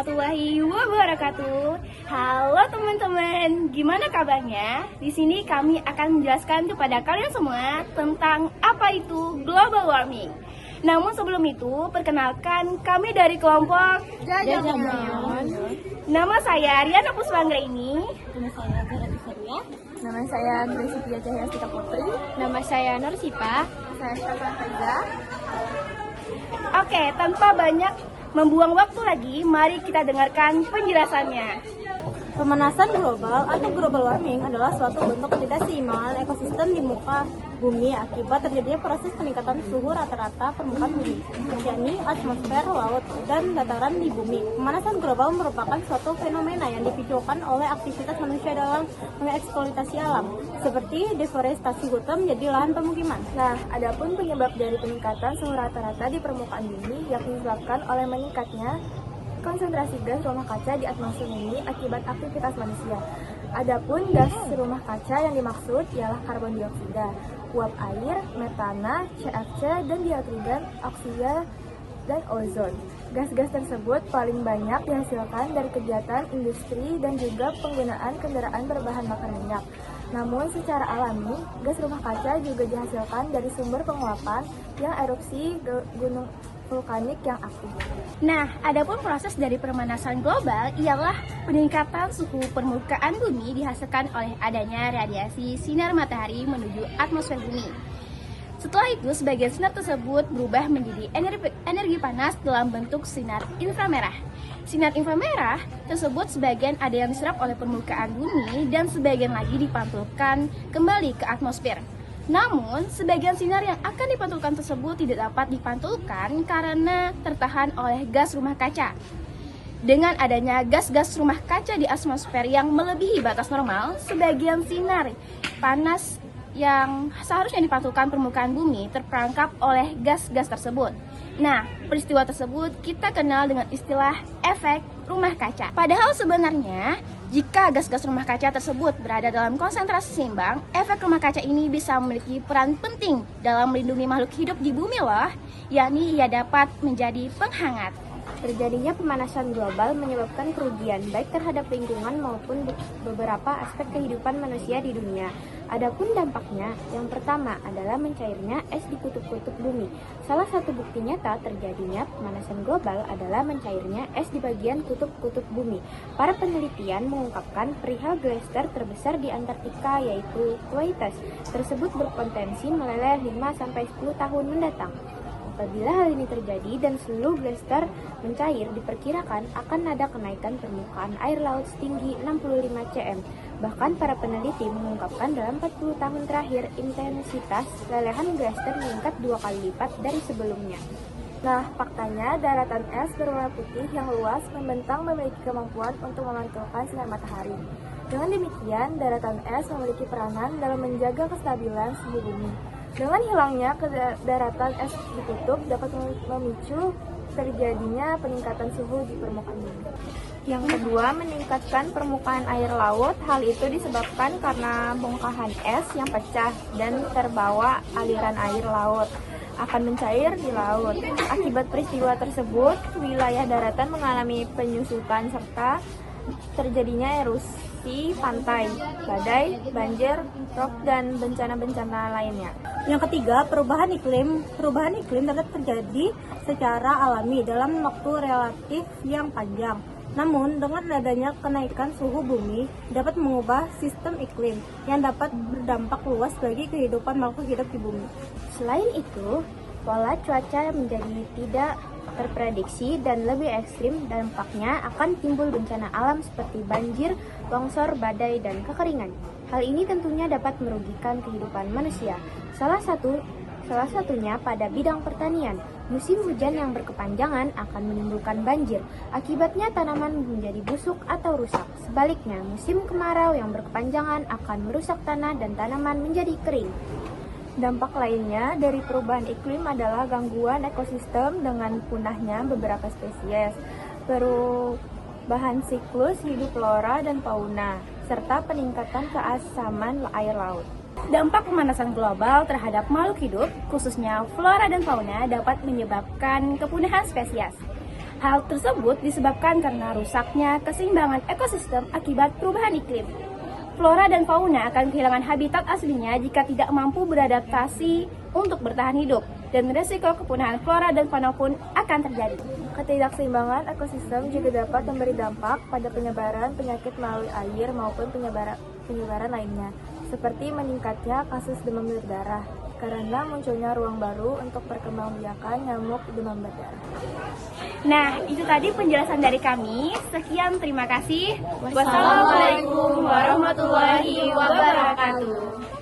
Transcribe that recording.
warahmatullahi wabarakatuh. Halo teman-teman, gimana kabarnya? Di sini kami akan menjelaskan kepada kalian semua tentang apa itu global warming. Namun sebelum itu, perkenalkan kami dari kelompok Jajaman. Nama saya Riana Puswanggraini. Nama saya Zara Tisaria. Nama saya Gracia Cahyastika Putri. Nama saya Nur Sipa. Saya Syafran Faiza. Oke, tanpa banyak membuang waktu lagi, mari kita dengarkan penjelasannya. Pemanasan global atau global warming adalah suatu bentuk ketidakseimbangan ekosistem di muka bumi akibat terjadinya proses peningkatan suhu rata-rata permukaan bumi, yakni atmosfer, laut, dan dataran di bumi. Pemanasan global merupakan suatu fenomena yang dipicukan oleh aktivitas manusia dalam mengeksploitasi alam, seperti deforestasi hutan menjadi lahan pemukiman. Nah, adapun penyebab dari peningkatan suhu rata-rata di permukaan bumi yakni disebabkan oleh meningkatnya konsentrasi gas rumah kaca di atmosfer bumi akibat aktivitas manusia. Adapun gas rumah kaca yang dimaksud ialah karbon dioksida, uap air, metana, CFC, dan dihidrogen, oksida, dan ozon. Gas-gas tersebut paling banyak dihasilkan dari kegiatan industri dan juga penggunaan kendaraan berbahan bakar minyak. Namun secara alami, gas rumah kaca juga dihasilkan dari sumber penguapan yang erupsi gunung vulkanik yang aktif. Nah, adapun proses dari pemanasan global ialah peningkatan suhu permukaan bumi dihasilkan oleh adanya radiasi sinar matahari menuju atmosfer bumi. Setelah itu, sebagian sinar tersebut berubah menjadi energi panas dalam bentuk sinar inframerah. Sinar inframerah tersebut sebagian ada yang diserap oleh permukaan bumi dan sebagian lagi dipantulkan kembali ke atmosfer. Namun, sebagian sinar yang akan dipantulkan tersebut tidak dapat dipantulkan karena tertahan oleh gas rumah kaca. Dengan adanya gas-gas rumah kaca di atmosfer yang melebihi batas normal, sebagian sinar panas yang seharusnya dipantulkan permukaan bumi terperangkap oleh gas-gas tersebut. Nah, peristiwa tersebut kita kenal dengan istilah efek rumah kaca. Padahal sebenarnya, jika gas-gas rumah kaca tersebut berada dalam konsentrasi seimbang, efek rumah kaca ini bisa memiliki peran penting dalam melindungi makhluk hidup di bumi loh, yakni ia dapat menjadi penghangat. Terjadinya pemanasan global menyebabkan kerugian baik terhadap lingkungan maupun beberapa aspek kehidupan manusia di dunia. Adapun dampaknya, yang pertama adalah mencairnya es di kutub-kutub bumi. Salah satu bukti nyata terjadinya pemanasan global adalah mencairnya es di bagian kutub-kutub bumi. Para penelitian mengungkapkan perihal glacier terbesar di Antartika yaitu Thwaites tersebut berpotensi meleleh 5-10 tahun mendatang. Apabila hal ini terjadi dan seluruh glacier mencair, diperkirakan akan ada kenaikan permukaan air laut setinggi 65 cm. Bahkan para peneliti mengungkapkan dalam 40 tahun terakhir, intensitas lelehan glacier meningkat 2 kali lipat dari sebelumnya. Nah, faktanya daratan es berwarna putih yang luas membentang memiliki kemampuan untuk memantulkan sinar matahari. Dengan demikian, daratan es memiliki peranan dalam menjaga kestabilan suhu bumi. Dengan hilangnya daratan es di kutub dapat memicu terjadinya peningkatan suhu di permukaan bumi. Yang kedua, meningkatkan permukaan air laut. Hal itu disebabkan karena bongkahan es yang pecah dan terbawa aliran air laut akan mencair di laut. Akibat peristiwa tersebut, wilayah daratan mengalami penyusutan serta terjadinya erosi pantai, badai, banjir, rop, dan bencana-bencana lainnya. Yang ketiga, perubahan iklim. Perubahan iklim dapat terjadi secara alami dalam waktu relatif yang panjang. Namun, dengan adanya kenaikan suhu bumi dapat mengubah sistem iklim yang dapat berdampak luas bagi kehidupan makhluk hidup di bumi. Selain itu, pola cuaca menjadi tidak terprediksi dan lebih ekstrim. Dampaknya akan timbul bencana alam seperti banjir, longsor, badai, dan kekeringan. Hal ini tentunya dapat merugikan kehidupan manusia. Salah satunya pada bidang pertanian. Musim hujan yang berkepanjangan akan menimbulkan banjir. Akibatnya tanaman menjadi busuk atau rusak. Sebaliknya, musim kemarau yang berkepanjangan akan merusak tanah dan tanaman menjadi kering. Dampak lainnya dari perubahan iklim adalah gangguan ekosistem dengan punahnya beberapa spesies, perubahan siklus hidup flora dan fauna, serta peningkatan keasaman air laut. Dampak pemanasan global terhadap makhluk hidup, khususnya flora dan fauna, dapat menyebabkan kepunahan spesies. Hal tersebut disebabkan karena rusaknya keseimbangan ekosistem akibat perubahan iklim. Flora dan fauna akan kehilangan habitat aslinya jika tidak mampu beradaptasi untuk bertahan hidup, dan resiko kepunahan flora dan fauna pun akan terjadi. Ketidakseimbangan ekosistem juga dapat memberi dampak pada penyebaran penyakit melalui air maupun penyebaran lainnya, seperti meningkatnya kasus demam berdarah, karena munculnya ruang baru untuk perkembangbiakan nyamuk demam berdarah. Nah, itu tadi penjelasan dari kami. Sekian, terima kasih. Wassalamualaikum warahmatullahi wabarakatuh.